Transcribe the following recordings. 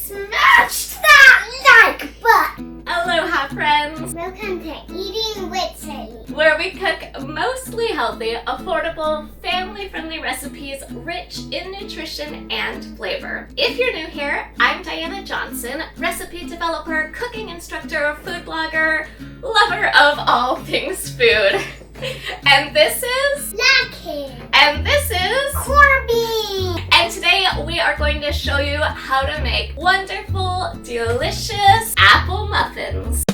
Smash that like button! Aloha, friends! Welcome to Eating with Sadie, where we cook mostly healthy, affordable, family-friendly recipes rich in nutrition and flavor. If you're new here, I'm Diana Johnson, recipe developer, cooking instructor, food blogger, lover of all things food. And this is Lucky, and this is Corby. And today we are going to show you how to make wonderful, delicious apple muffins.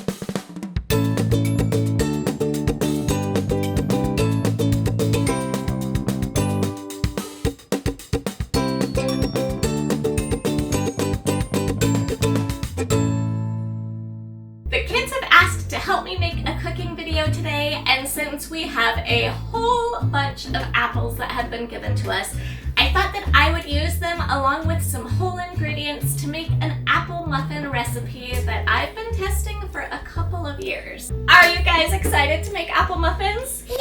The kids have asked to help me make a cooking video today, and since we have a whole bunch of apples that have been given to us, I thought that I would use them along with some whole ingredients to make an apple muffin recipe that I've been testing for a couple of years. Are you guys excited to make apple muffins? Yay!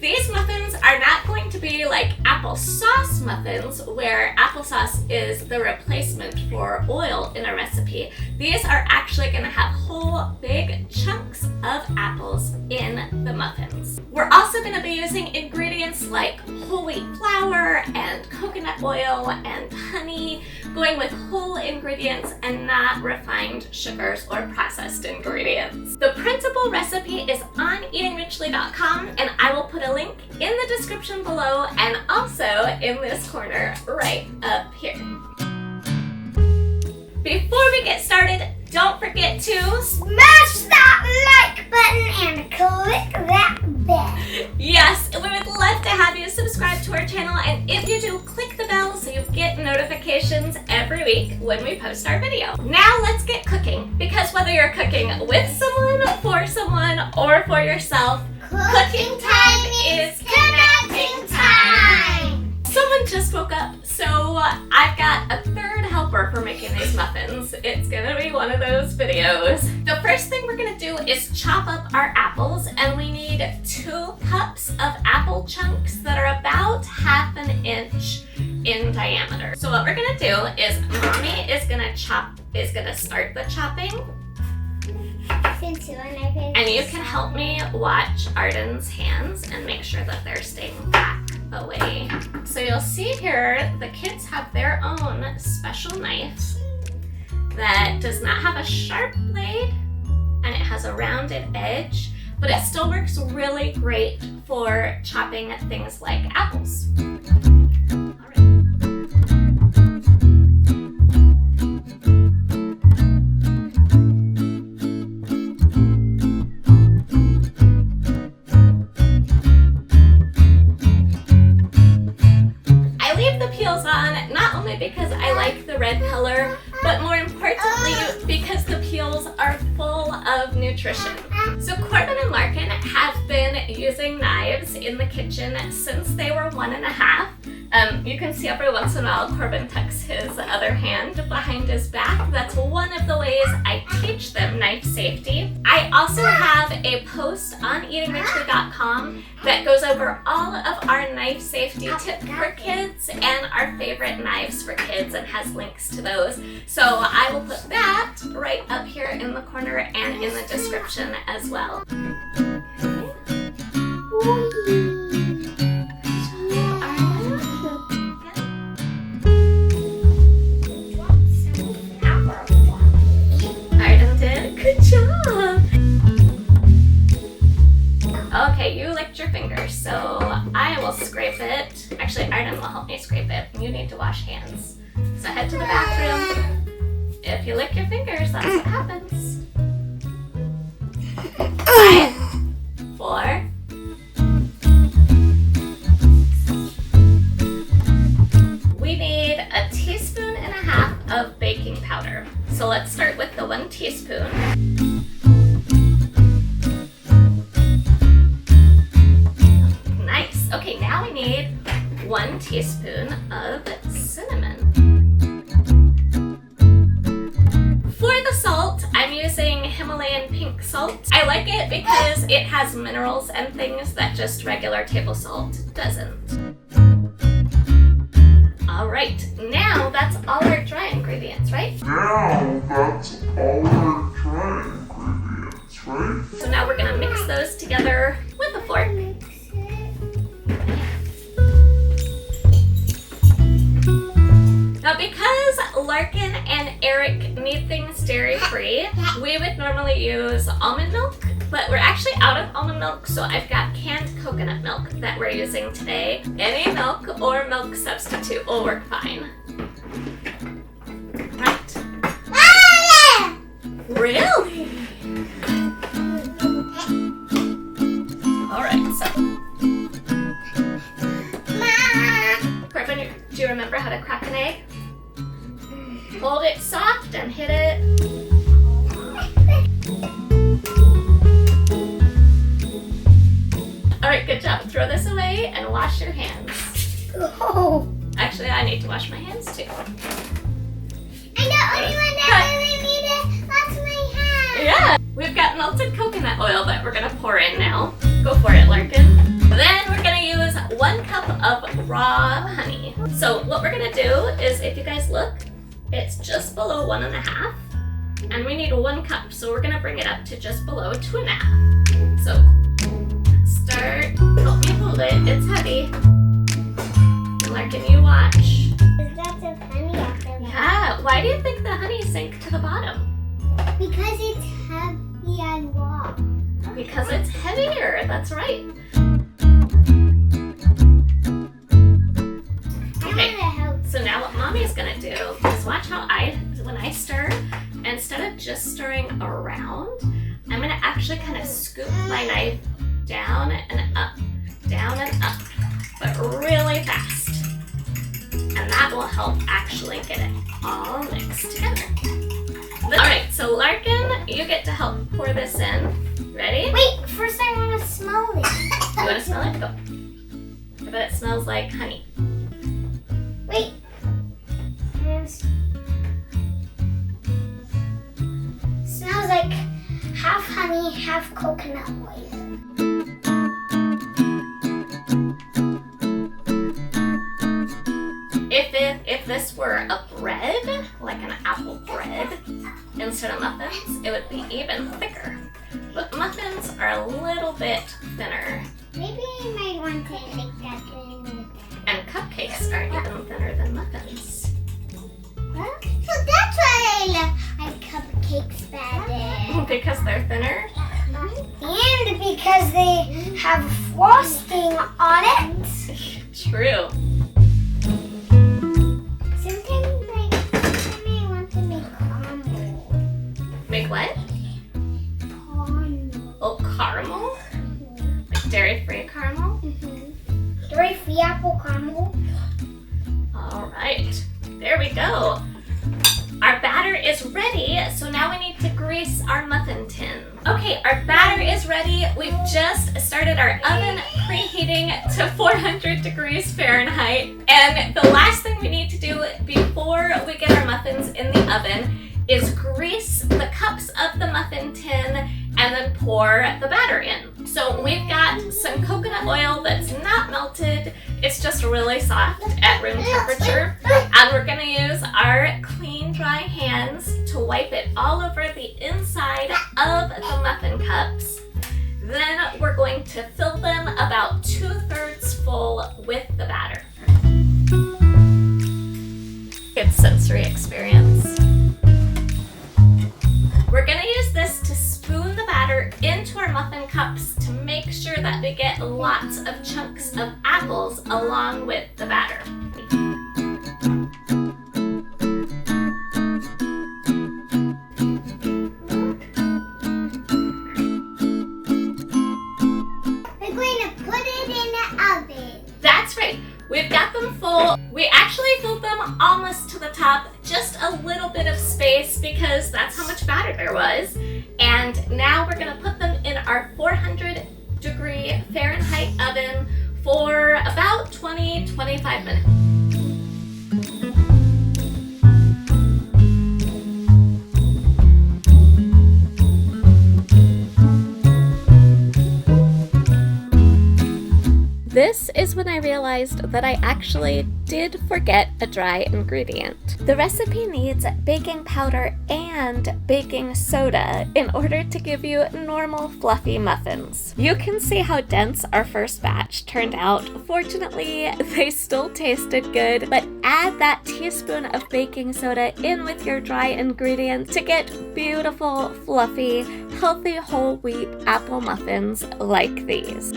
These muffins are not going to be like applesauce muffins, where applesauce is the replacement for oil in a recipe. These are actually going to have whole big chunks of apples in the muffins. We're also going to be using ingredients like whole wheat flour and coconut oil and honey, going with whole ingredients and not refined sugars or processed ingredients. The printable recipe is on eatingrichly.com, and I will put a link in the description below and also in this corner right up here. Before we get started, don't forget to Smash that like button and click that bell. Yes, we would love to have you subscribe to our channel, and if you do, click the bell so you get notifications every week when we post our video. Now let's get cooking, because whether you're cooking with someone, or for yourself, cooking time is connecting time! Someone just woke up, so I've got a third helper for making these muffins. It's gonna be one of those videos. The first thing we're gonna do is chop up our apples, and we need 2 cups of apple chunks that are about ½ an inch in diameter. So what we're gonna do is Mommy is gonna start the chopping. And you can help me watch Arden's hands and make sure that they're staying back away. So you'll see here, the kids have their own special knife that does not have a sharp blade, and it has a rounded edge, but it still works really great for chopping things like apples. On, not only because I like the red color, but more importantly because the peels are full of nutrition. So Corbin and Larkin have been using knives in the kitchen since they were 1½. You can see every once in a while Corbin tucks his other hand behind his back. That's one of the ways I teach them knife safety. I also have a post on eatingrichly.com that goes over all of our knife safety tips for kids and our favorite knives for kids, and has links to those. So I will put that right up here in the corner and in the description as well. Good job! Okay, you licked your fingers, so I will scrape it. Actually, Arden will help me scrape it. You need to wash hands. So head to the bathroom. If you lick your fingers, that's what happens. 5, 4. We need 1.5 teaspoons of baking powder. So let's start with the 1 teaspoon. Nice. Okay, now we need 1 teaspoon of cinnamon. For the salt, I'm using Himalayan pink salt. I like it because it has minerals and things that just regular table salt doesn't. All right, now now that's all our dry ingredients, right? So now we're gonna mix those together with a fork. Now because Larkin and Eric need things dairy-free, we would normally use almond milk, but we're actually out of almond milk, so I've got canned coconut milk that we're using today. Any milk or milk substitute will work fine. Right. Really? Alright, so. Corbin, do you remember how to crack an egg? Hold it soft and hit it. Alright, good job. Throw this away and wash your hands. Oh. Actually, I need to wash my hands too. I'm the only one that really need to wash my hands. Yeah! We've got melted coconut oil that we're gonna pour in now. Go for it, Larkin. Then we're gonna use 1 cup of raw honey. So what we're gonna do is, if you guys look, it's just below 1.5, and we need 1 cup, so we're gonna bring it up to just below 2.5. So start, help me hold it, it's heavy. Larkin, you watch. There's lots of honey after that. Yeah, why do you think the honey sank to the bottom? Because it's heavy and raw. Because it's heavier, that's right. Okay, so now what Mommy's gonna do is watch how when I stir, instead of just stirring around, I'm gonna actually kind of scoop my knife down and up, but really fast. And that will help actually get it all mixed together. Alright, so Larkin, you get to help pour this in. Ready? Wait, first I want to smell it. You want to smell it? Go. I bet it smells like honey. Wait. Smells like half honey, half coconut oil. If this were a bread, like an apple bread, instead of muffins, it would be even thicker. But muffins are a little bit thinner. Maybe you might want to take that thing. And cupcakes are even thinner than muffins. Huh? So that's why I like cupcakes better. Because they're thinner? And because they have frosting on it. True. Sometimes I want to make caramel. Make what? Caramel. Oh, caramel? Like dairy-free caramel? Dairy-free apple caramel. All right, there we go. Our batter is ready, so now we need to grease our muffin tin. Okay, our batter is ready. We've just started our oven preheating to 400 degrees Fahrenheit. And the last thing we need to do before we get our muffins in the oven is grease the cups of the muffin tin and then pour the batter in. So we've got some coconut oil that's not melted. It's just really soft at room temperature. And we're gonna use our clean, dry hands to wipe it all over the inside of the muffin cups. Then we're going to fill them about 2/3 full with the batter. Good sensory experience. We're gonna use this to spoon the batter into our muffin cups to make sure that we get lots of chunks of apples along with the batter. We're going to put it in the oven. That's right. We've got them full. We actually filled them almost to the top, just a little bit of space because that's how much batter there was. And now we're gonna put them in our 400-degree Fahrenheit oven for about 20-25 minutes. This is when I realized that I actually did forget a dry ingredient. The recipe needs baking powder and baking soda in order to give you normal fluffy muffins. You can see how dense our first batch turned out. Fortunately, they still tasted good, but add that teaspoon of baking soda in with your dry ingredients to get beautiful, fluffy, healthy whole wheat apple muffins like these.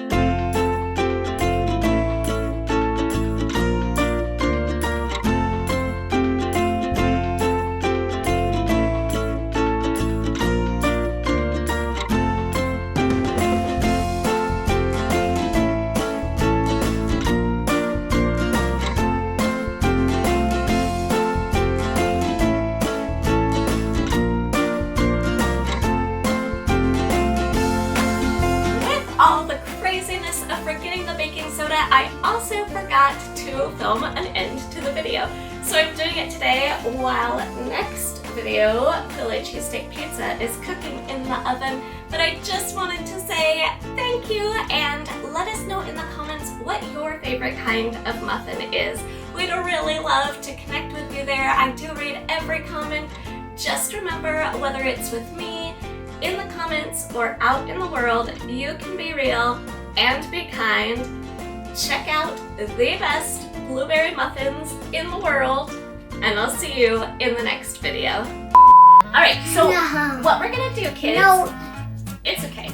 All the craziness of forgetting the baking soda, I also forgot to film an end to the video. So I'm doing it today while next video, Philly cheesesteak pizza, is cooking in the oven. But I just wanted to say thank you and let us know in the comments what your favorite kind of muffin is. We'd really love to connect with you there. I do read every comment. Just remember, whether it's with me, in the comments, or out in the world, you can be real and be kind. Check out the best blueberry muffins in the world, and I'll see you in the next video. Alright, so what we're gonna do, kids, it's okay.